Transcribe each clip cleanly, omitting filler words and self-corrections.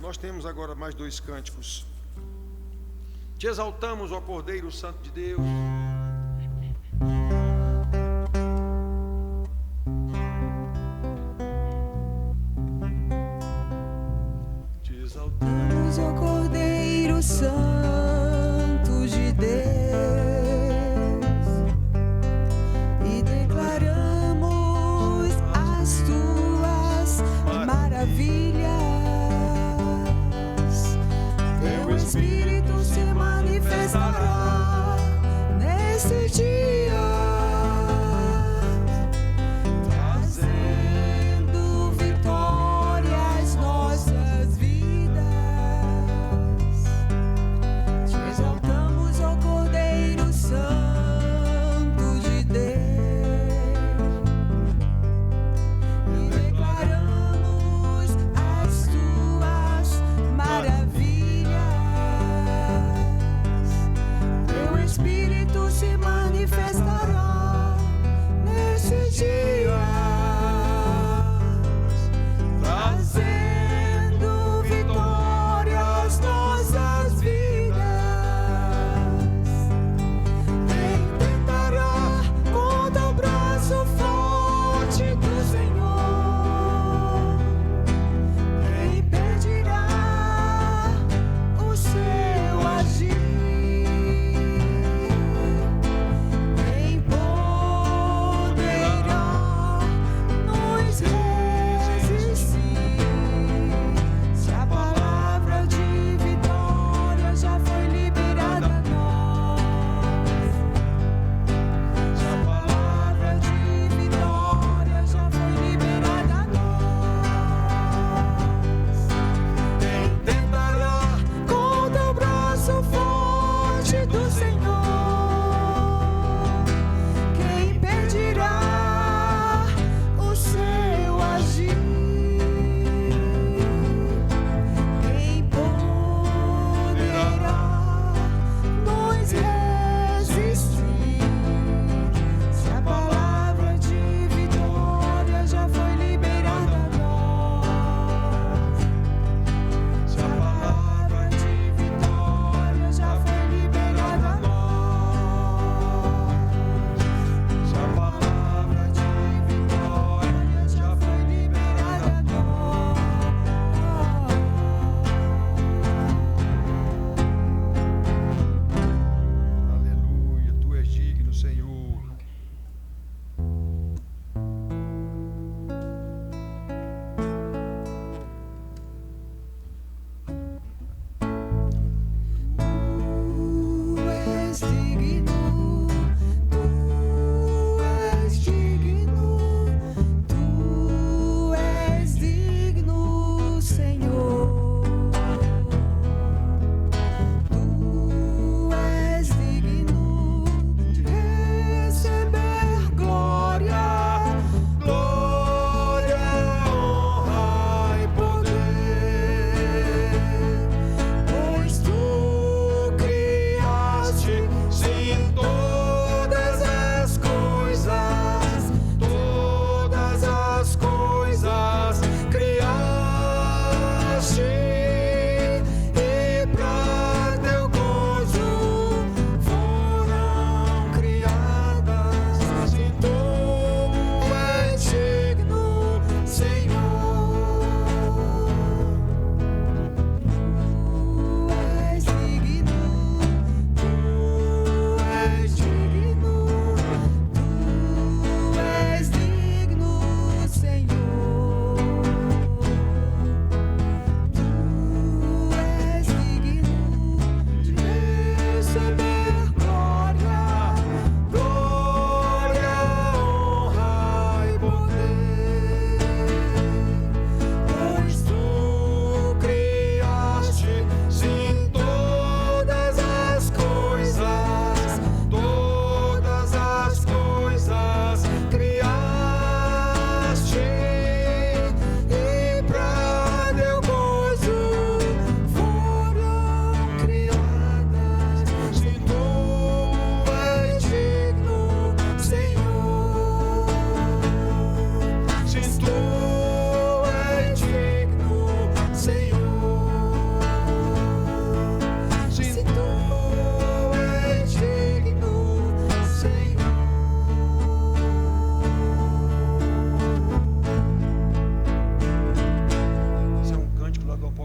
Nós temos agora mais 2 cânticos. Te exaltamos, ó Cordeiro Santo de Deus. Te exaltamos, ó Cordeiro Santo de Deus, e declaramos as tuas maravilhas. Teu Espírito se manifestará nesse dia, trazendo vitória às nossas vidas. Te exaltamos, ó Cordeiro Santo de Deus, e declaramos as tuas maravilhas. Teu Espírito se manifesta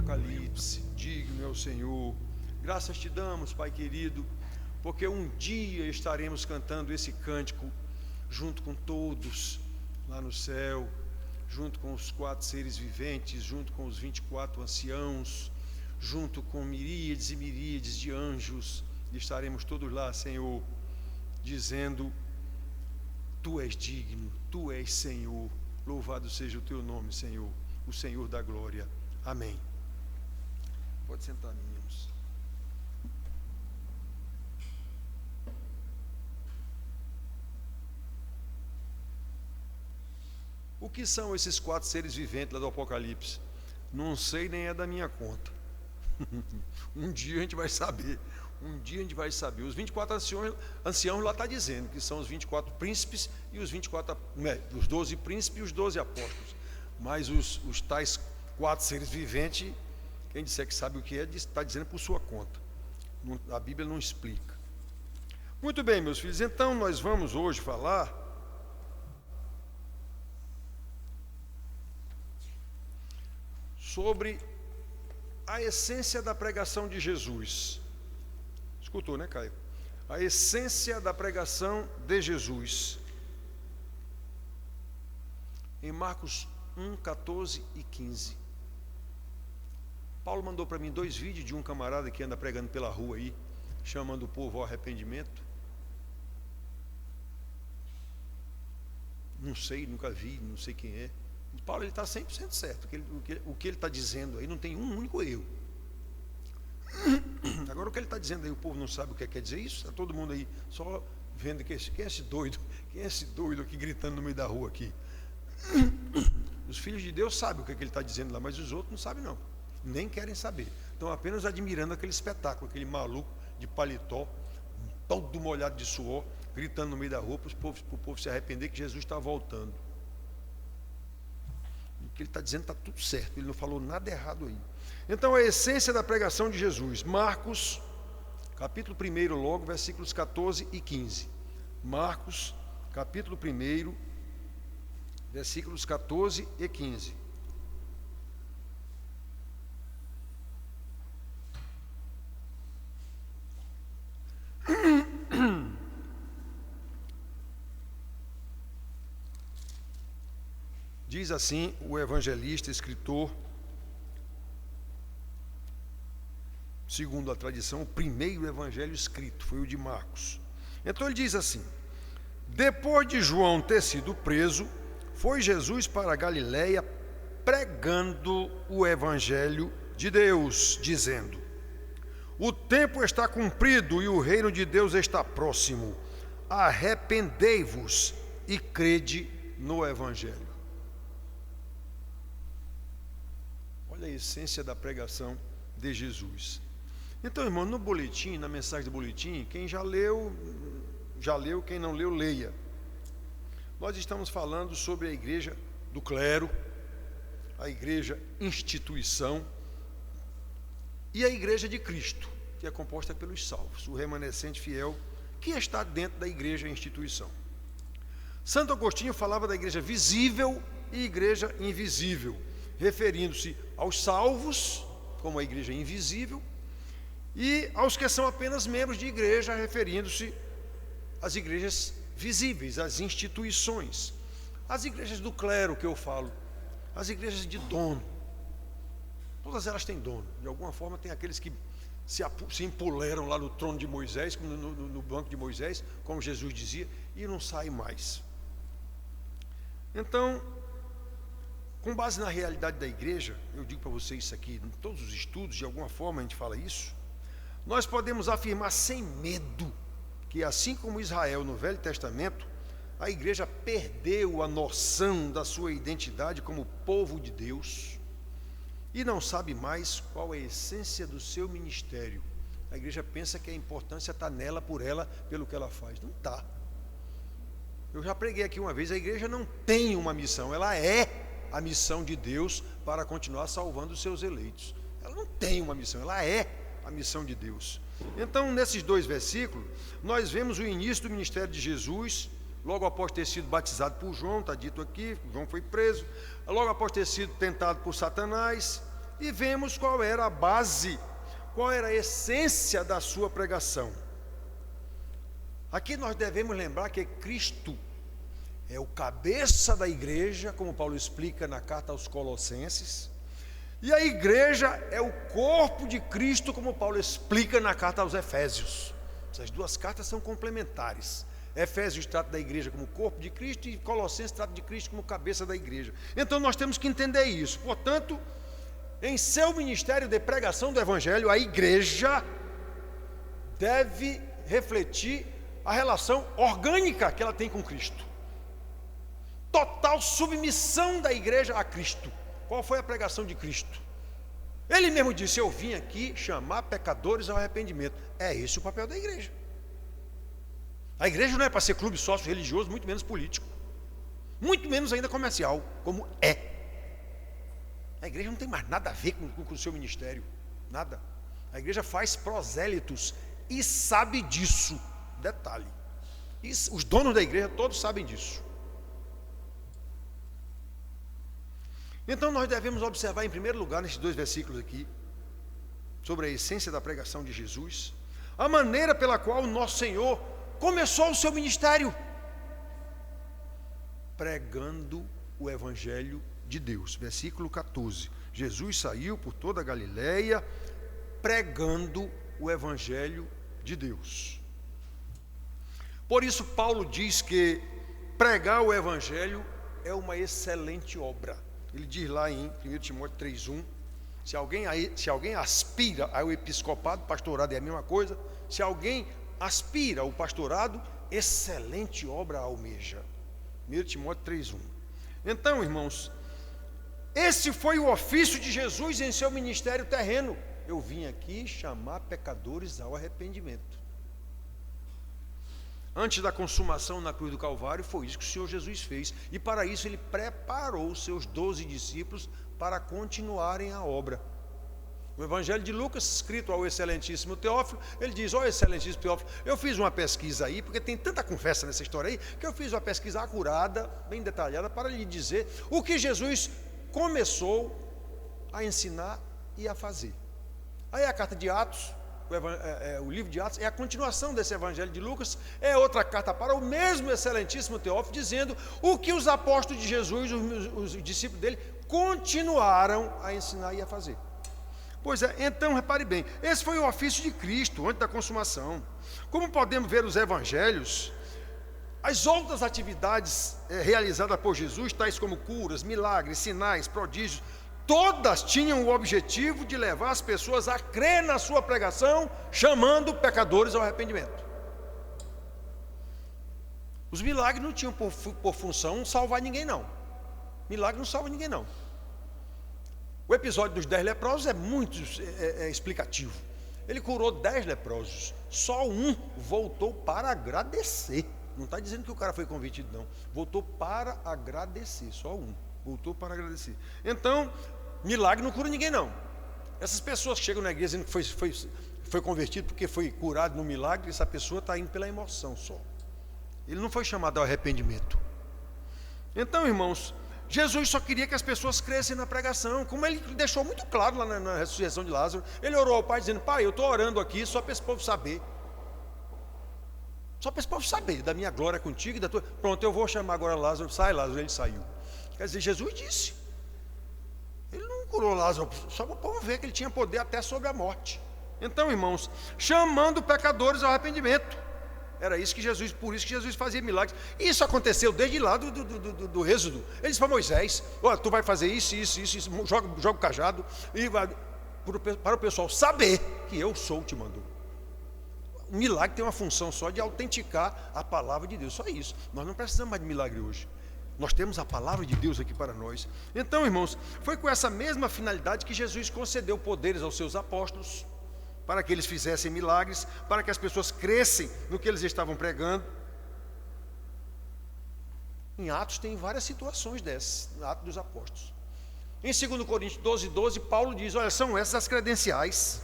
Apocalipse. Digno é o Senhor. Graças te damos, Pai querido, porque um dia estaremos cantando esse cântico junto com todos lá no céu, junto com os 4 seres viventes, junto com os 24 anciãos, junto com miríades e miríades de anjos, e estaremos todos lá, Senhor, dizendo: Tu és digno, Tu és Senhor, louvado seja o Teu nome, Senhor, o Senhor da glória. Amém. Pode sentar, meninos. O que são esses 4 seres viventes lá do Apocalipse? Não sei, nem é da minha conta. Um dia a gente vai saber. Um dia a gente vai saber. Os 24 anciãos lá está dizendo que são os 24 príncipes e os 12 príncipes e os 12 apóstolos. Mas os tais 4 seres viventes, quem disser que sabe o que é, está dizendo por sua conta. A Bíblia não explica. Muito bem, meus filhos, então nós vamos hoje falar sobre a essência da pregação de Jesus. Escutou, né, Caio? A essência da pregação de Jesus. Em Marcos 1, 14 e 15. Paulo mandou para mim 2 vídeos de um camarada que anda pregando pela rua aí, chamando o povo ao arrependimento. Não sei, nunca vi, não sei quem é. Paulo está 100% certo. O que ele está dizendo aí não tem um único erro. Agora o que ele está dizendo aí, o povo não sabe o que quer dizer isso. Está todo mundo aí só vendo quem é esse doido. Quem é esse doido aqui gritando no meio da rua aqui? Os filhos de Deus sabem o que ele está dizendo lá, mas os outros não sabem não. Nem querem saber. Estão apenas admirando aquele espetáculo, aquele maluco de paletó, todo molhado de suor, gritando no meio da rua para o povo se arrepender que Jesus está voltando. O que ele está dizendo está tudo certo, ele não falou nada errado aí. Então, a essência da pregação de Jesus, Marcos, capítulo 1, logo, versículos 14 e 15. Marcos, capítulo 1, versículos 14 e 15. Diz assim o evangelista, escritor, segundo a tradição, o primeiro evangelho escrito, foi o de Marcos. Então ele diz assim: depois de João ter sido preso, foi Jesus para a Galiléia pregando o evangelho de Deus, dizendo: o tempo está cumprido e o reino de Deus está próximo. Arrependei-vos e crede no evangelho. Olha a essência da pregação de Jesus. Então, irmão, no boletim, na mensagem do boletim, quem já leu, quem não leu, leia. Nós estamos falando sobre a igreja do clero, a igreja instituição e a igreja de Cristo, que é composta pelos salvos, o remanescente fiel, que está dentro da igreja instituição. Santo Agostinho falava da igreja visível e igreja invisível, referindo-se aos salvos, como a igreja invisível, e aos que são apenas membros de igreja, referindo-se às igrejas visíveis, às instituições. As igrejas do clero que eu falo, as igrejas de dono, todas elas têm dono. De alguma forma tem aqueles que se empoleram lá no trono de Moisés, no banco de Moisés, como Jesus dizia, e não saem mais. Então, com base na realidade da igreja, eu digo para vocês isso aqui, em todos os estudos, de alguma forma a gente fala isso, nós podemos afirmar sem medo que, assim como Israel no Velho Testamento, a igreja perdeu a noção da sua identidade como povo de Deus e não sabe mais qual é a essência do seu ministério. A igreja pensa que a importância está nela, por ela, pelo que ela faz. Não está. Eu já preguei aqui uma vez, a igreja não tem uma missão, ela é a missão de Deus para continuar salvando os seus eleitos. Ela não tem uma missão, ela é a missão de Deus. Então, nesses 2 versículos, nós vemos o início do ministério de Jesus, logo após ter sido batizado por João, está dito aqui, João foi preso, logo após ter sido tentado por Satanás, e vemos qual era a base, qual era a essência da sua pregação. Aqui nós devemos lembrar que Cristo é o cabeça da igreja, como Paulo explica na carta aos Colossenses, e a igreja é o corpo de Cristo, como Paulo explica na carta aos Efésios. Essas duas cartas são complementares. Efésios trata da igreja como corpo de Cristo e Colossenses trata de Cristo como cabeça da igreja. Então nós temos que entender isso. Portanto, em seu ministério de pregação do Evangelho, a igreja deve refletir a relação orgânica que ela tem com Cristo. Total submissão da igreja a Cristo. Qual foi a pregação de Cristo? Ele mesmo disse: eu vim aqui chamar pecadores ao arrependimento. É esse o papel da igreja. A igreja não é para ser clube sócio religioso, muito menos político, muito menos ainda comercial, como é. A igreja não tem mais nada a ver com o seu ministério, nada. A igreja faz prosélitos e sabe disso. Detalhe, os donos da igreja todos sabem disso. Então nós devemos observar em primeiro lugar, nesses dois versículos aqui, sobre a essência da pregação de Jesus, a maneira pela qual o nosso Senhor começou o seu ministério, pregando o Evangelho de Deus. Versículo 14, Jesus saiu por toda a Galileia, pregando o Evangelho de Deus. Por isso Paulo diz que pregar o Evangelho é uma excelente obra. Ele diz lá em 1 Timóteo 3,1, se alguém aspira ao episcopado, pastorado é a mesma coisa, se alguém aspira ao pastorado, excelente obra almeja. 1 Timóteo 3,1. Então, irmãos, esse foi o ofício de Jesus em seu ministério terreno. Eu vim aqui chamar pecadores ao arrependimento. Antes da consumação na cruz do Calvário, foi isso que o Senhor Jesus fez. E para isso ele preparou os seus 12 discípulos para continuarem a obra. O Evangelho de Lucas, escrito ao excelentíssimo Teófilo, ele diz: ó excelentíssimo Teófilo, eu fiz uma pesquisa aí, porque tem tanta conversa nessa história aí, que eu fiz uma pesquisa acurada, bem detalhada, para lhe dizer o que Jesus começou a ensinar e a fazer. Aí a carta de Atos, o livro de Atos é a continuação desse Evangelho de Lucas, é outra carta para o mesmo excelentíssimo Teófilo, dizendo o que os apóstolos de Jesus, os discípulos dele, continuaram a ensinar e a fazer. Pois é, então repare bem, esse foi o ofício de Cristo antes da consumação. Como podemos ver os evangelhos, as outras atividades realizadas por Jesus, tais como curas, milagres, sinais, prodígios, todas tinham o objetivo de levar as pessoas a crer na sua pregação, chamando pecadores ao arrependimento. Os milagres não tinham por função salvar ninguém, não. Milagre não salva ninguém, não. O episódio dos 10 leprosos é muito explicativo. Ele curou 10 leprosos, só um voltou para agradecer. Não está dizendo que o cara foi convertido, não. Voltou para agradecer, só um. Voltou para agradecer. Então, milagre não cura ninguém, não. Essas pessoas que chegam na igreja dizendo que foi convertido porque foi curado no milagre, essa pessoa está indo pela emoção só. Ele não foi chamado ao arrependimento. Então, irmãos, Jesus só queria que as pessoas crescem na pregação, como ele deixou muito claro lá na ressurreição de Lázaro. Ele orou ao Pai dizendo: Pai, eu estou orando aqui só para esse povo saber. Só para esse povo saber da minha glória contigo e da tua. Pronto, eu vou chamar agora Lázaro. Sai, Lázaro. Ele saiu. Quer dizer, Jesus disse. Ele não curou Lázaro só para o povo ver que ele tinha poder até sobre a morte. Então, irmãos, chamando pecadores ao arrependimento. Era isso que Jesus, por isso que Jesus fazia milagres. E isso aconteceu desde lá do Êxodo. Ele disse para Moisés: olha, tu vai fazer isso, joga o cajado, e vai, para o pessoal saber que eu sou o que te mandou. O milagre tem uma função só de autenticar a palavra de Deus, só isso. Nós não precisamos mais de milagre hoje. Nós temos a palavra de Deus aqui para nós. Então, irmãos, foi com essa mesma finalidade que Jesus concedeu poderes aos seus apóstolos, para que eles fizessem milagres, para que as pessoas crescem no que eles estavam pregando. Em Atos tem várias situações dessas, no Atos dos Apóstolos. Em 2 Coríntios 12:12, Paulo diz: olha, são essas as credenciais.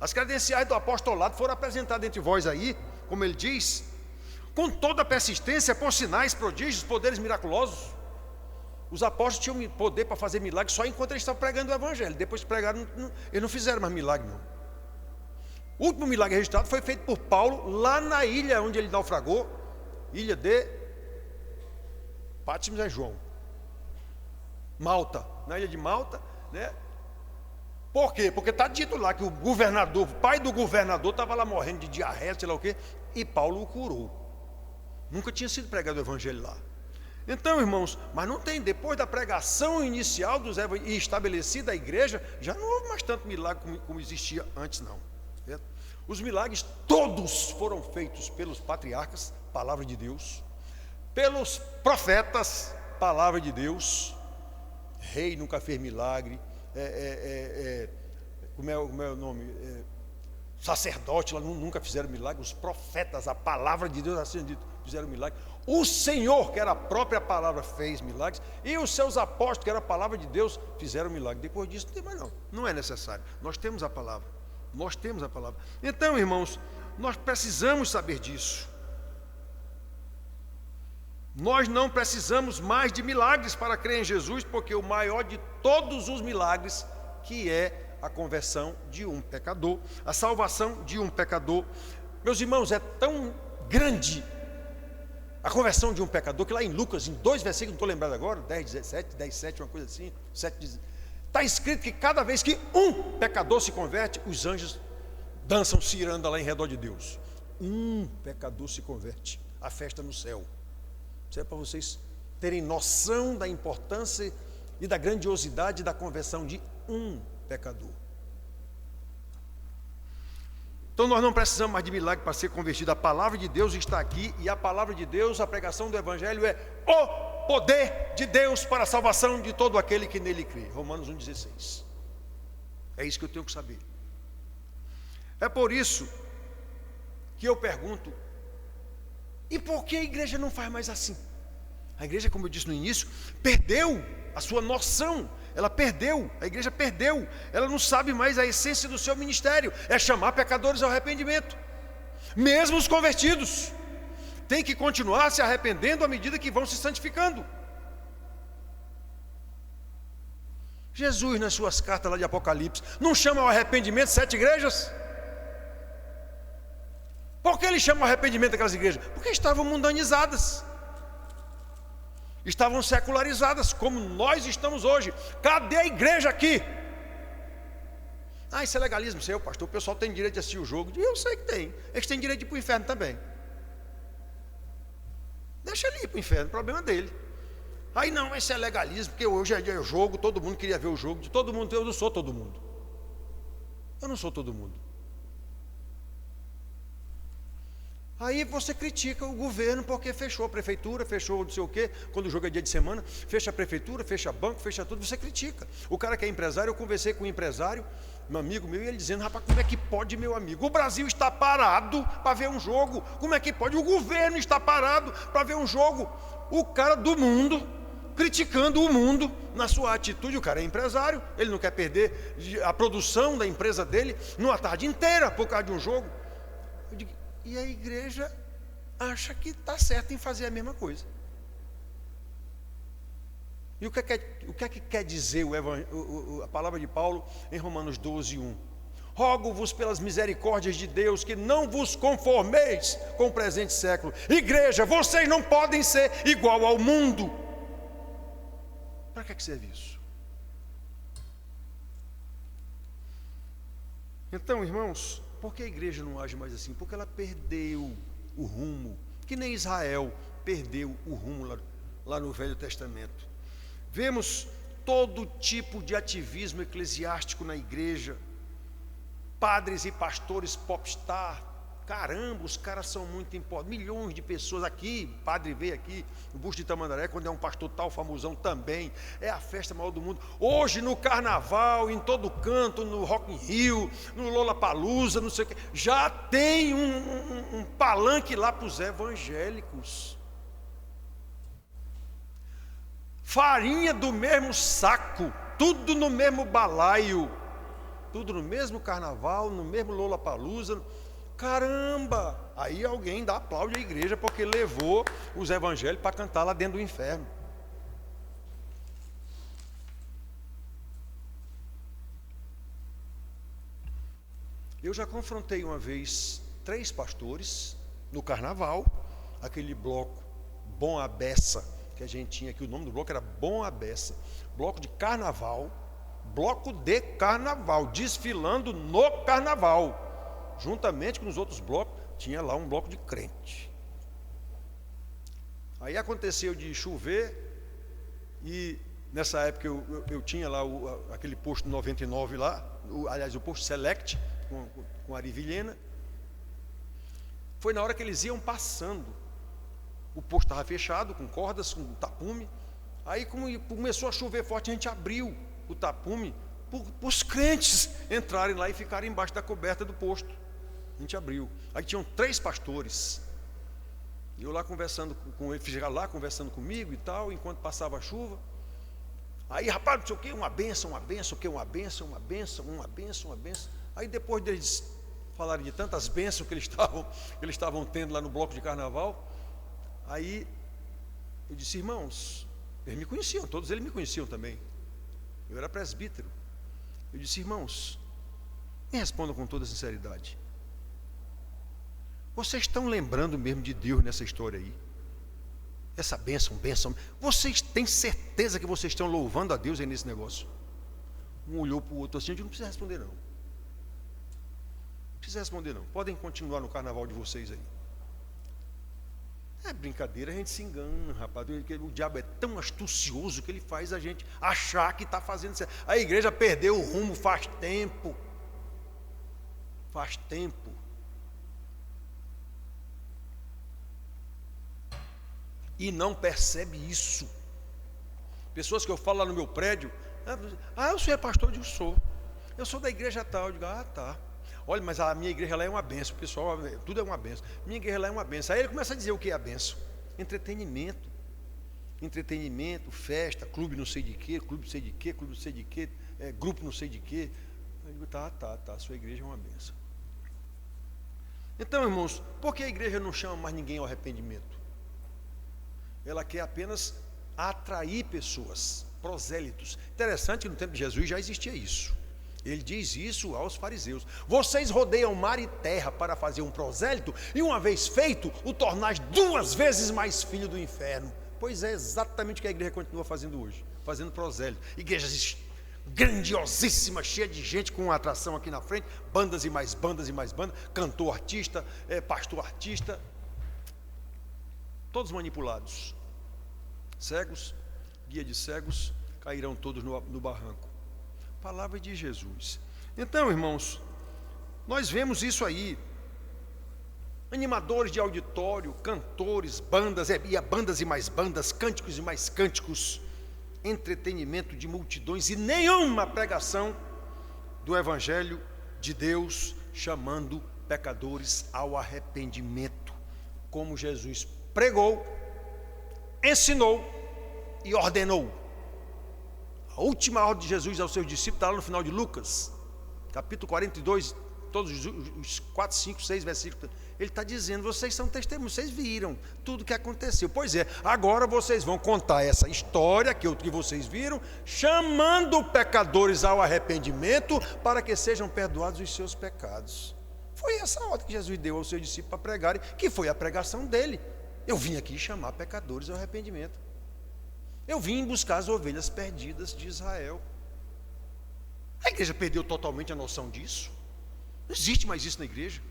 As credenciais do apostolado foram apresentadas entre vós aí, como ele diz, com toda a persistência, por sinais, prodígios, poderes miraculosos. Os apóstolos tinham poder para fazer milagres só enquanto eles estavam pregando o evangelho. Depois que pregaram, eles não fizeram mais milagre, não. O último milagre registrado foi feito por Paulo lá na ilha onde ele naufragou, ilha de Patmos, João, Malta, na ilha de Malta, né? Por quê? Porque está dito lá que o governador, o pai do governador estava lá morrendo de diarreia, sei lá o quê, e Paulo o curou. Nunca tinha sido pregado o evangelho lá. Então, irmãos, mas não tem, depois da pregação inicial dos e estabelecida a igreja, já não houve mais tanto milagre como existia antes, não. Certo? Os milagres todos foram feitos pelos patriarcas, palavra de Deus, pelos profetas, palavra de Deus. Rei nunca fez milagre, como é o nome? Sacerdote lá nunca fizeram milagre. Os profetas, a palavra de Deus assim dito, fizeram milagre. O Senhor, que era a própria palavra, fez milagres, e os seus apóstolos, que era a palavra de Deus, fizeram milagre. Depois disso não tem mais, não é necessário. Nós temos a palavra, nós temos a palavra. Então, irmãos, nós precisamos saber disso. Nós não precisamos mais de milagres para crer em Jesus, porque o maior de todos os milagres, que é a conversão de um pecador, a salvação de um pecador. Meus irmãos, é tão grande a conversão de um pecador, que lá em Lucas, em 2 versículos, não estou lembrado agora, 10, 17, 10, 7, uma coisa assim, 7, está escrito que cada vez que um pecador se converte, os anjos dançam ciranda lá em redor de Deus. Um pecador se converte, a festa no céu. Isso é para vocês terem noção da importância e da grandiosidade da conversão de um pecador. Então nós não precisamos mais de milagre para ser convertido. A palavra de Deus está aqui, e a palavra de Deus, a pregação do evangelho é o poder de Deus para a salvação de todo aquele que nele crê. Romanos 1,16. É isso que eu tenho que saber. É por isso que eu pergunto: e por que a igreja não faz mais assim? A igreja, como eu disse no início, perdeu a sua noção. Ela perdeu, a igreja perdeu. Ela não sabe mais a essência do seu ministério. É chamar pecadores ao arrependimento. Mesmo os convertidos têm que continuar se arrependendo à medida que vão se santificando. Jesus, nas suas cartas lá de Apocalipse, não chama ao arrependimento 7 igrejas? Por que ele chama ao arrependimento daquelas igrejas? Porque estavam mundanizadas, estavam secularizadas, como nós estamos hoje. Cadê a igreja aqui? Isso é legalismo seu, pastor. O pessoal tem direito de assistir o jogo. Eu sei que tem. Eles têm direito de ir para o inferno também. Deixa ele ir para o inferno, o problema dele. Não, esse é legalismo, porque hoje é jogo, todo mundo queria ver o jogo de todo mundo. Eu não sou todo mundo. Eu não sou todo mundo. Aí você critica o governo porque fechou a prefeitura, fechou não sei o quê, quando o jogo é dia de semana, fecha a prefeitura, fecha banco, fecha tudo, você critica. O cara que é empresário, eu conversei com um empresário, um amigo meu, e ele dizendo: rapaz, como é que pode, meu amigo? O Brasil está parado para ver um jogo. Como é que pode? O governo está parado para ver um jogo. O cara do mundo, criticando o mundo na sua atitude. O cara é empresário, ele não quer perder a produção da empresa dele numa tarde inteira por causa de um jogo. Eu digo, e a igreja acha que está certo em fazer a mesma coisa. E o que é que quer dizer a palavra de Paulo em Romanos 12:1? Rogo-vos pelas misericórdias de Deus que não vos conformeis com o presente século. Igreja, vocês não podem ser igual ao mundo. Para que serve isso? Então, irmãos, por que a igreja não age mais assim? Porque ela perdeu o rumo, que nem Israel perdeu o rumo lá no Velho Testamento. Vemos todo tipo de ativismo eclesiástico na igreja, padres e pastores popstar. Caramba, os caras são muito importantes. Milhões de pessoas aqui, padre veio aqui no Busto de Tamandaré, quando é um pastor tal, famosão também. É a festa maior do mundo. Hoje no carnaval, em todo canto, no Rock in Rio, no Lollapalooza, não sei o quê, já tem um palanque lá para os evangélicos. Farinha do mesmo saco, tudo no mesmo balaio, tudo no mesmo carnaval, no mesmo Lollapalooza. Caramba! Aí alguém ainda aplaude a igreja porque levou os evangélicos para cantar lá dentro do inferno. Eu já confrontei uma vez 3 pastores no carnaval, aquele bloco Bom a Beça, que a gente tinha aqui, o nome do bloco era Bom a Beça, bloco de carnaval, desfilando no carnaval, juntamente com os outros blocos, tinha lá um bloco de crente. Aí aconteceu de chover, e nessa época eu tinha lá aquele posto 99 lá, aliás, o posto Select, com Ari Vilhena. Foi na hora que eles iam passando, o posto estava fechado, com cordas, com tapume. Aí como começou a chover forte, a gente abriu o tapume para os crentes entrarem lá e ficarem embaixo da coberta do posto. A gente abriu. Aí tinham 3 pastores. Eu lá conversando com eles, ficaram lá conversando comigo e tal, enquanto passava a chuva. Aí, rapaz, não sei o que, uma benção, uma benção, o que, uma benção, uma benção, uma benção, uma benção. Aí depois deles falarem de tantas bênçãos que eles estavam tendo lá no bloco de carnaval, aí eu disse, irmãos, eles me conheciam, todos eles me conheciam também. Eu era presbítero. Eu disse, irmãos, me respondam com toda sinceridade. Vocês estão lembrando mesmo de Deus nessa história aí? Essa bênção, vocês têm certeza que vocês estão louvando a Deus aí nesse negócio? Um olhou para o outro assim, eu digo, não precisa responder não. Não precisa responder não. Podem continuar no carnaval de vocês aí. É brincadeira, a gente se engana, rapaz. O diabo é tão astucioso que ele faz a gente achar que está fazendo certo. A igreja perdeu o rumo faz tempo. Faz tempo. E não percebe isso. Pessoas que eu falo lá no meu prédio, o senhor é pastor? Eu digo, sou. Eu sou da igreja tal. Eu digo, tá. Olha, mas a minha igreja lá é uma benção. Pessoal, tudo é uma benção. Minha igreja lá é uma benção. Aí ele começa a dizer o que é a benção. Entretenimento, festa, clube não sei de quê, clube não sei de quê, clube não sei de quê, grupo não sei de quê. Eu digo, tá, sua igreja é uma benção. Então, irmãos, por que a igreja não chama mais ninguém ao arrependimento? Ela quer apenas atrair pessoas, prosélitos. Interessante que no tempo de Jesus já existia isso. Ele diz isso aos fariseus: vocês rodeiam mar e terra para fazer um prosélito, e uma vez feito, o tornais 2 vezes mais filho do inferno. Pois é exatamente o que a igreja continua fazendo hoje, fazendo prosélito. Igrejas grandiosíssimas, cheias de gente, com uma atração aqui na frente, bandas e mais bandas, cantor artista, pastor artista, todos manipulados. Cegos, guia de cegos, cairão todos no barranco. Palavra de Jesus. Então, irmãos, nós vemos isso aí. Animadores de auditório, cantores, bandas e mais bandas, cânticos e mais cânticos, entretenimento de multidões e nenhuma pregação do Evangelho de Deus, chamando pecadores ao arrependimento, como Jesus pregou, ensinou e ordenou. A última ordem de Jesus aos seus discípulos está lá no final de Lucas, capítulo 42, todos os 4, 5, 6 versículos. Ele está dizendo: vocês são testemunhas, vocês viram tudo o que aconteceu. Pois é, agora vocês vão contar essa história que vocês viram, chamando pecadores ao arrependimento para que sejam perdoados os seus pecados. Foi essa ordem que Jesus deu aos seus discípulos para pregarem, que foi a pregação dele. Eu vim aqui chamar pecadores ao arrependimento. Eu vim buscar as ovelhas perdidas de Israel. A igreja perdeu totalmente a noção disso. Não existe mais isso na igreja.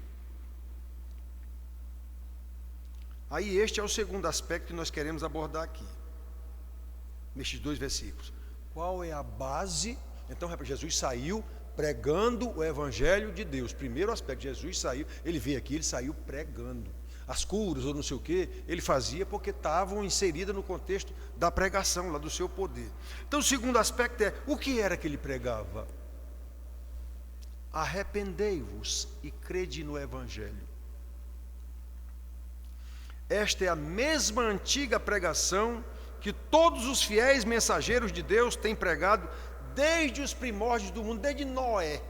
Aí este é o segundo aspecto que nós queremos abordar aqui, nestes 2 versículos. Qual é a base? Então, Jesus saiu pregando o Evangelho de Deus. Primeiro aspecto, Jesus saiu, ele veio aqui, ele saiu pregando. As curas ou não sei o que, ele fazia porque estavam inseridas no contexto da pregação, lá do seu poder. Então o segundo aspecto é, o que era que ele pregava? Arrependei-vos e crede no Evangelho. Esta é a mesma antiga pregação que todos os fiéis mensageiros de Deus têm pregado desde os primórdios do mundo, desde Noé,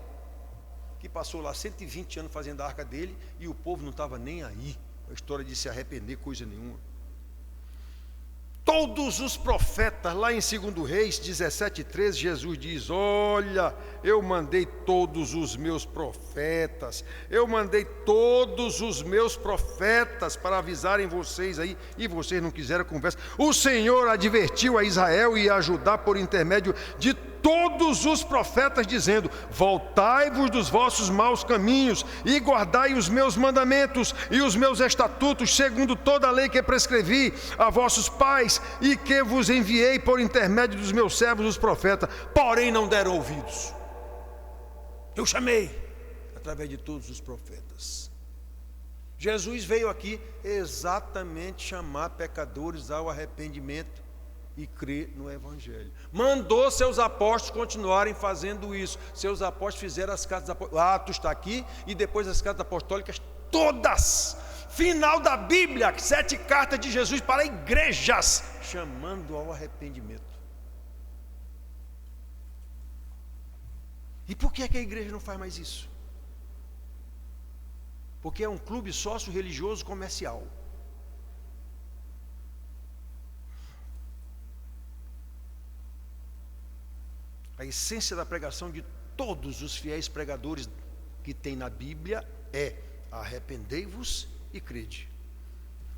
que passou lá 120 anos fazendo a arca dele e o povo não estava nem aí. A história de se arrepender, coisa nenhuma. todos os profetas, lá em 2 Reis 17:13, Jesus diz: olha, eu mandei todos os meus profetas, para avisarem vocês aí, e vocês não quiseram conversa. O Senhor advertiu a Israel e a Judá por intermédio de todos os profetas, dizendo: voltai-vos dos vossos maus caminhos e guardai os meus mandamentos e os meus estatutos, segundo toda a lei que prescrevi a vossos pais e que vos enviei por intermédio dos meus servos os profetas. Porém não deram ouvidos. Eu chamei através de todos os profetas. Jesus veio aqui exatamente chamar pecadores ao arrependimento e crer no Evangelho. Mandou seus apóstolos continuarem fazendo isso. Seus apóstolos fizeram as cartas apostólicas. Atos está aqui, e depois as cartas apostólicas todas. Final da Bíblia, 7 cartas de Jesus para igrejas, chamando ao arrependimento. E por que é que a igreja não faz mais isso? Porque é um clube sócio-religioso comercial. A essência da pregação de todos os fiéis pregadores que tem na Bíblia é: arrependei-vos e crede.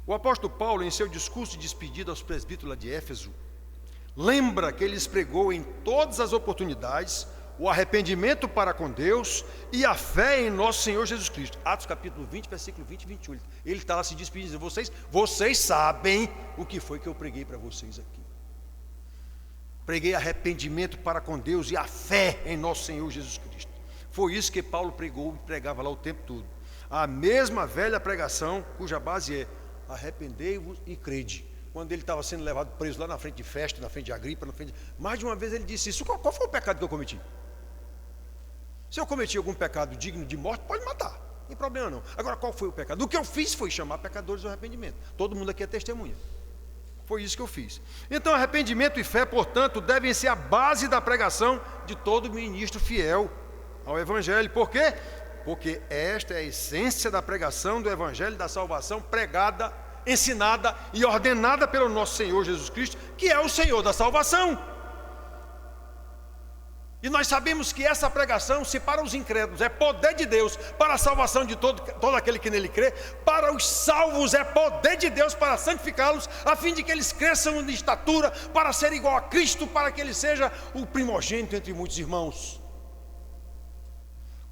O apóstolo Paulo, em seu discurso de despedida aos presbíteros lá de Éfeso, lembra que ele pregou em todas as oportunidades o arrependimento para com Deus e a fé em nosso Senhor Jesus Cristo. Atos capítulo 20, versículo 20 e 28. Ele está lá se despedindo, dizendo: vocês sabem o que foi que eu preguei para vocês aqui. Preguei arrependimento para com Deus e a fé em nosso Senhor Jesus Cristo. Foi isso que Paulo pregou e pregava lá o tempo todo. A mesma velha pregação, cuja base é: arrependei-vos e crede. Quando ele estava sendo levado preso lá na frente de Festo, na frente de Agripa, mais de uma vez ele disse isso. Qual foi o pecado que eu cometi? Se eu cometi algum pecado digno de morte, pode matar, não tem problema não. Agora, qual foi o pecado? O que eu fiz foi chamar pecadores ao arrependimento. Todo mundo aqui é testemunha. Foi isso que eu fiz. Então, arrependimento e fé, portanto, devem ser a base da pregação de todo ministro fiel ao Evangelho. Por quê? Porque esta é a essência da pregação do Evangelho da salvação, pregada, ensinada e ordenada pelo nosso Senhor Jesus Cristo, que é o Senhor da salvação. E nós sabemos que essa pregação, se para os incrédulos é poder de Deus para a salvação de todo aquele que nele crê, para os salvos é poder de Deus para santificá-los, a fim de que eles cresçam em estatura, para ser igual a Cristo, para que ele seja o primogênito entre muitos irmãos.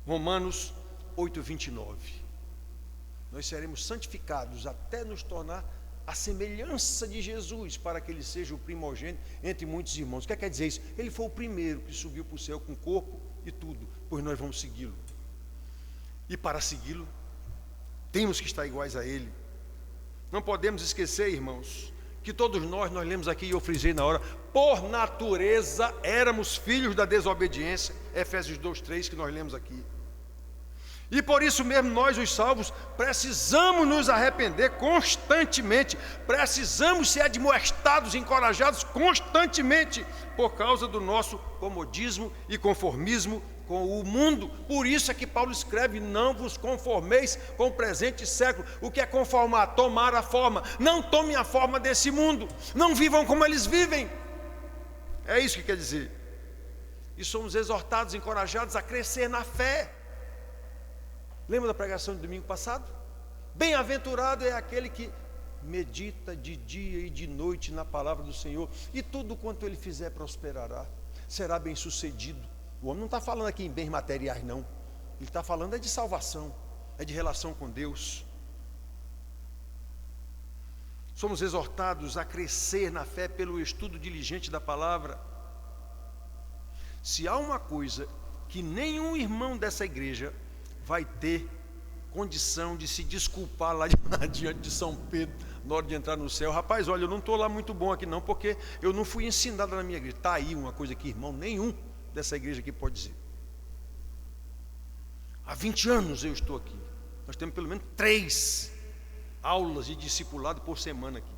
Romanos 8:29. Nós seremos santificados até nos tornar a semelhança de Jesus, para que ele seja o primogênito entre muitos irmãos. O que quer dizer isso? Ele foi o primeiro que subiu para o céu com corpo e tudo, pois nós vamos segui-lo. E para segui-lo, temos que estar iguais a ele. Não podemos esquecer, irmãos, que todos nós lemos aqui, e eu frisei na hora, por natureza éramos filhos da desobediência, Efésios 2:3, que nós lemos aqui. E por isso mesmo nós, os salvos, precisamos nos arrepender constantemente, precisamos ser admoestados, encorajados constantemente, por causa do nosso comodismo e conformismo com o mundo. Por isso é que Paulo escreve: não vos conformeis com o presente século. O que é conformar? Tomar a forma. Não tomem a forma desse mundo, não vivam como eles vivem. É isso que quer dizer. E somos exortados, encorajados a crescer na fé. Lembra da pregação do domingo passado? Bem-aventurado é aquele que medita de dia e de noite na palavra do Senhor, e tudo quanto ele fizer prosperará, será bem sucedido. O homem não está falando aqui em bens materiais, não. Ele está falando de salvação, é de relação com Deus. Somos exortados a crescer na fé pelo estudo diligente da palavra. Se há uma coisa que nenhum irmão dessa igreja vai ter condição de se desculpar lá diante de São Pedro na hora de entrar no céu: rapaz, olha, eu não estou lá muito bom aqui não, porque eu não fui ensinado na minha igreja. Está aí uma coisa que irmão nenhum dessa igreja aqui pode dizer. Há 20 anos eu estou aqui. Nós temos pelo menos 3 aulas de discipulado por semana aqui.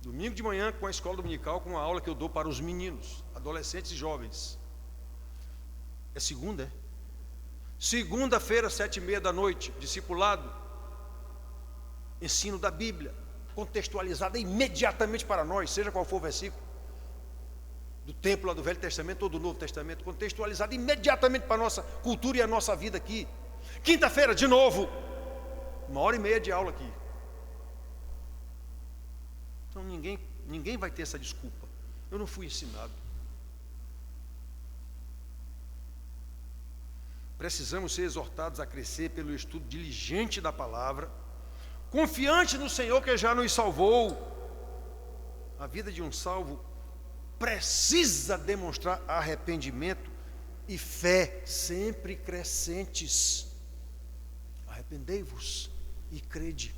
Domingo de manhã com a escola dominical, com a aula que eu dou para os meninos, adolescentes e jovens. É segunda, é? Segunda-feira, 7:30 da noite, discipulado. ensino da Bíblia, contextualizada imediatamente para nós, seja qual for o versículo, do templo lá do Velho Testamento ou do Novo Testamento, contextualizada imediatamente para a nossa cultura e a nossa vida aqui. Quinta-feira, de novo, 1h30 de aula aqui. Então ninguém vai ter essa desculpa. Eu não fui ensinado. Precisamos ser exortados a crescer pelo estudo diligente da palavra, confiante no Senhor que já nos salvou. A vida de um salvo precisa demonstrar arrependimento e fé sempre crescentes. Arrependei-vos e crede.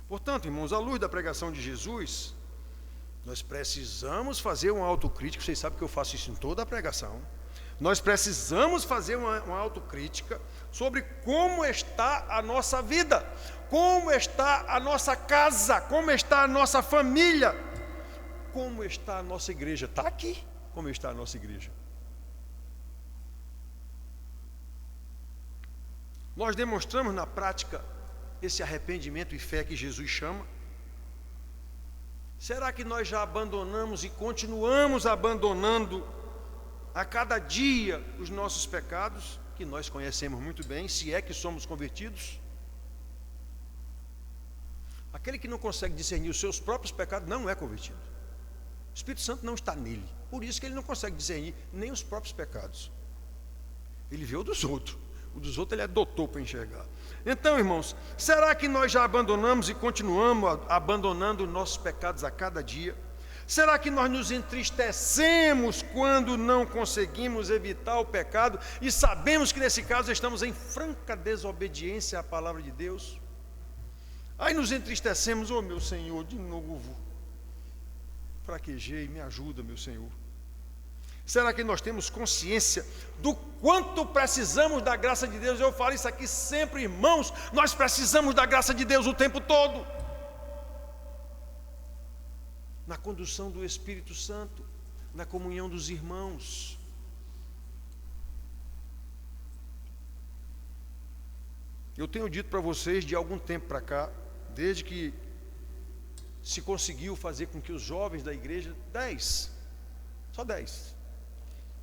Portanto, irmãos, à luz da pregação de Jesus, nós precisamos fazer uma autocrítica. Vocês sabem que eu faço isso em toda a pregação. Nós precisamos fazer uma autocrítica sobre como está a nossa vida, como está a nossa casa, como está a nossa família, como está a nossa igreja. Está aqui como está a nossa igreja. Nós demonstramos na prática esse arrependimento e fé que Jesus chama? Será que nós já abandonamos e continuamos abandonando a cada dia os nossos pecados, que nós conhecemos muito bem, se é que somos convertidos? Aquele que não consegue discernir os seus próprios pecados não é convertido. O Espírito Santo não está nele, por isso que ele não consegue discernir nem os próprios pecados. Ele vê o dos outros ele é doutor para enxergar. Então, irmãos, será que nós já abandonamos e continuamos abandonando nossos pecados a cada dia? Será que nós nos entristecemos quando não conseguimos evitar o pecado e sabemos que nesse caso estamos em franca desobediência à palavra de Deus? Aí nos entristecemos: oh meu Senhor, de novo fraquejei, me ajuda, meu Senhor. Será que nós temos consciência do quanto precisamos da graça de Deus? Eu falo isso aqui sempre, irmãos, nós precisamos da graça de Deus o tempo todo. Na condução do Espírito Santo, na comunhão dos irmãos. Eu tenho dito para vocês de algum tempo para cá, desde que se conseguiu fazer com que os jovens da igreja, 10,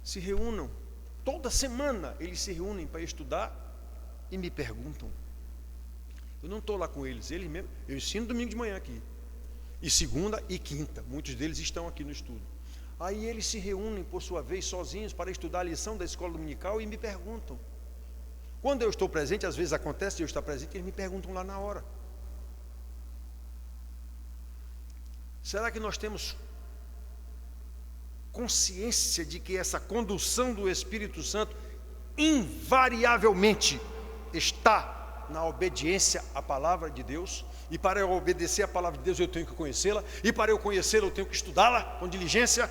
se reúnam, toda semana eles se reúnem para estudar e me perguntam. Eu não estou lá com eles mesmo, eu ensino domingo de manhã aqui, e segunda e quinta, muitos deles estão aqui no estudo. Aí eles se reúnem por sua vez sozinhos para estudar a lição da escola dominical e me perguntam. Quando eu estou presente, às vezes acontece de eu estar presente, eles me perguntam lá na hora. Será que nós temos consciência de que essa condução do Espírito Santo invariavelmente está na obediência à palavra de Deus? E para eu obedecer à palavra de Deus eu tenho que conhecê-la, e para eu conhecê-la eu tenho que estudá-la com diligência,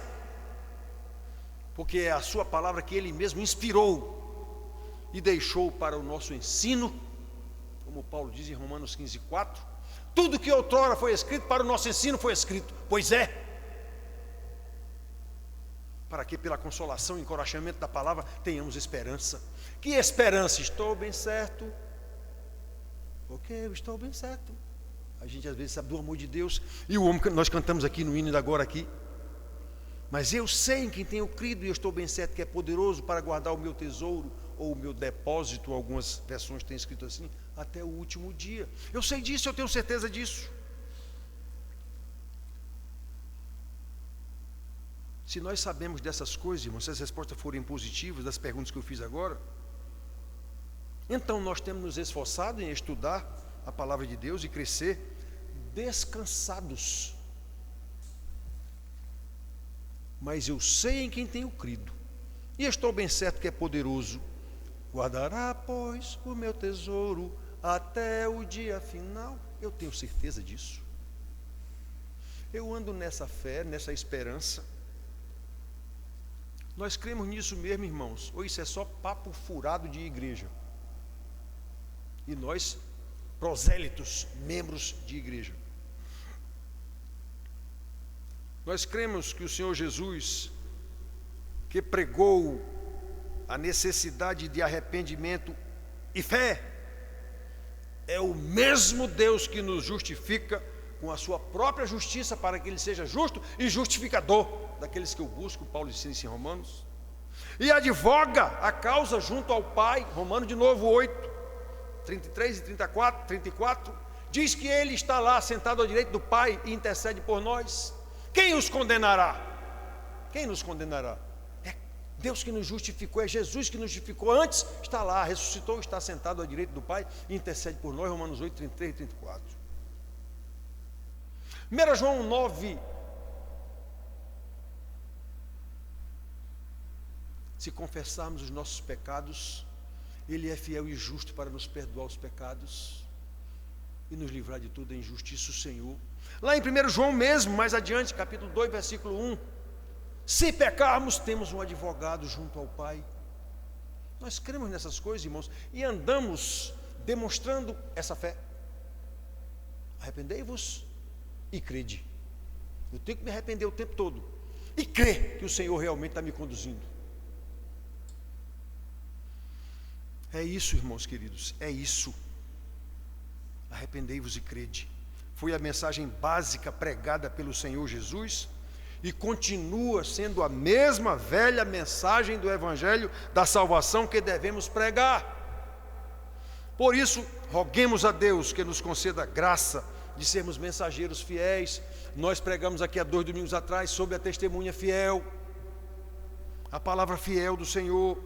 porque é a sua palavra que Ele mesmo inspirou e deixou para o nosso ensino, como Paulo diz em Romanos 15:4, tudo que outrora foi escrito para o nosso ensino foi escrito, pois é, para que pela consolação e encorajamento da palavra tenhamos esperança. Que esperança? Estou bem certo. Ok, eu estou bem certo. A gente às vezes sabe do amor de Deus, e o homem que nós cantamos aqui no hino da agora aqui. Mas eu sei em quem tenho crido, e eu estou bem certo que é poderoso para guardar o meu tesouro, ou o meu depósito, algumas versões têm escrito assim, até o último dia. Eu sei disso, eu tenho certeza disso. Se nós sabemos dessas coisas, irmãos, se as respostas forem positivas das perguntas que eu fiz agora, então nós temos nos esforçado em estudar a palavra de Deus e crescer descansados. Mas eu sei em quem tenho crido, e estou bem certo que é poderoso. Guardará, pois, o meu tesouro até o dia final. Eu tenho certeza disso. Eu ando nessa fé, nessa esperança. Nós cremos nisso mesmo, irmãos, ou isso é só papo furado de igreja? E nós, prosélitos, membros de igreja, nós cremos que o Senhor Jesus, que pregou a necessidade de arrependimento e fé, é o mesmo Deus que nos justifica com a sua própria justiça, para que Ele seja justo e justificador daqueles que o buscam, Paulo ensina em Romanos, e advoga a causa junto ao Pai. Romanos de novo 8, 33 e 34, diz que Ele está lá sentado à direita do Pai e intercede por nós. Quem os condenará? Quem nos condenará? É Deus que nos justificou, é Jesus que nos justificou antes, está lá, ressuscitou, está sentado à direita do Pai e intercede por nós. Romanos 8, 33 e 34. 1 João 9, se confessarmos os nossos pecados, Ele é fiel e justo para nos perdoar os pecados e nos livrar de toda injustiça, o Senhor. Lá em 1 João mesmo, mais adiante, capítulo 2, versículo 1, se pecarmos, temos um advogado junto ao Pai. Nós cremos nessas coisas, irmãos, e andamos demonstrando essa fé. Arrependei-vos e crede. Eu tenho que me arrepender o tempo todo e crer que o Senhor realmente está me conduzindo. É isso, irmãos queridos, é isso. Arrependei-vos e crede. Foi a mensagem básica pregada pelo Senhor Jesus e continua sendo a mesma velha mensagem do Evangelho da salvação que devemos pregar. Por isso, roguemos a Deus que nos conceda graça de sermos mensageiros fiéis. Nós pregamos aqui há 2 domingos atrás sobre a testemunha fiel, a palavra fiel do Senhor.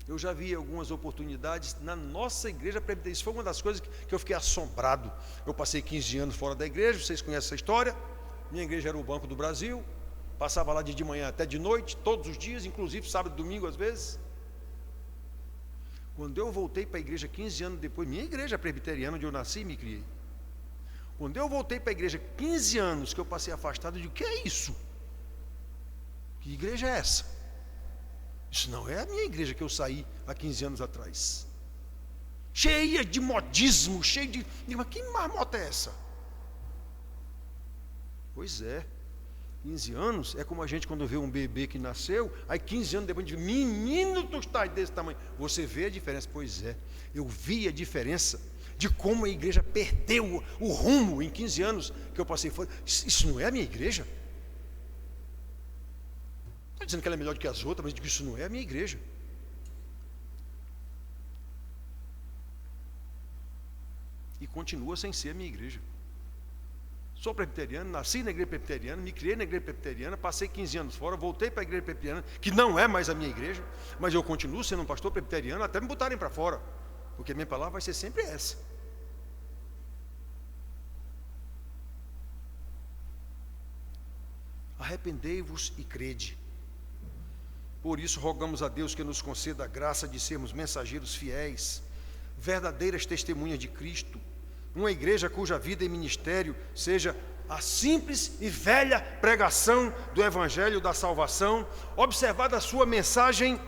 Eu já vi algumas oportunidades na nossa igreja presbiteriana. Isso foi uma das coisas que eu fiquei assombrado. Eu passei 15 anos fora da igreja, vocês conhecem essa história. Minha igreja era o Banco do Brasil, passava lá de manhã até de noite, todos os dias, inclusive sábado e domingo às vezes. Quando eu voltei para a igreja 15 anos depois, minha igreja presbiteriana, onde eu nasci e me criei. Quando eu voltei para a igreja 15 anos que eu passei afastado, eu digo, que é isso? Que igreja é essa? Isso não é a minha igreja que eu saí há 15 anos atrás. Cheia de modismo, cheia de... Mas que marmota é essa? Pois é, 15 anos é como a gente quando vê um bebê que nasceu, aí 15 anos depois de menino, tu estás desse tamanho. Você vê a diferença? Pois é, eu vi a diferença de como a igreja perdeu o rumo em 15 anos que eu passei fora. Isso não é a minha igreja? Não estou dizendo que ela é melhor do que as outras, mas digo que isso não é a minha igreja. E continua sem ser a minha igreja. Sou presbiteriano, nasci na igreja presbiteriana, me criei na igreja presbiteriana, passei 15 anos fora, voltei para a igreja presbiteriana, que não é mais a minha igreja, mas eu continuo sendo um pastor presbiteriano até me botarem para fora, porque a minha palavra vai ser sempre essa. Arrependei-vos e crede. Por isso rogamos a Deus que nos conceda a graça de sermos mensageiros fiéis, verdadeiras testemunhas de Cristo, uma igreja cuja vida e ministério seja a simples e velha pregação do Evangelho da salvação, observada a sua mensagem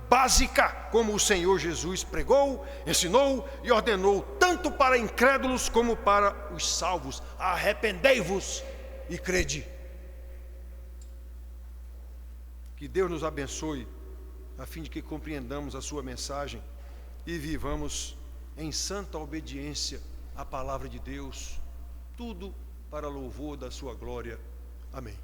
básica, como o Senhor Jesus pregou, ensinou e ordenou, tanto para incrédulos como para os salvos. Arrependei-vos e crede. Que Deus nos abençoe, a fim de que compreendamos a sua mensagem e vivamos em santa obediência à palavra de Deus, tudo para louvor da sua glória. Amém.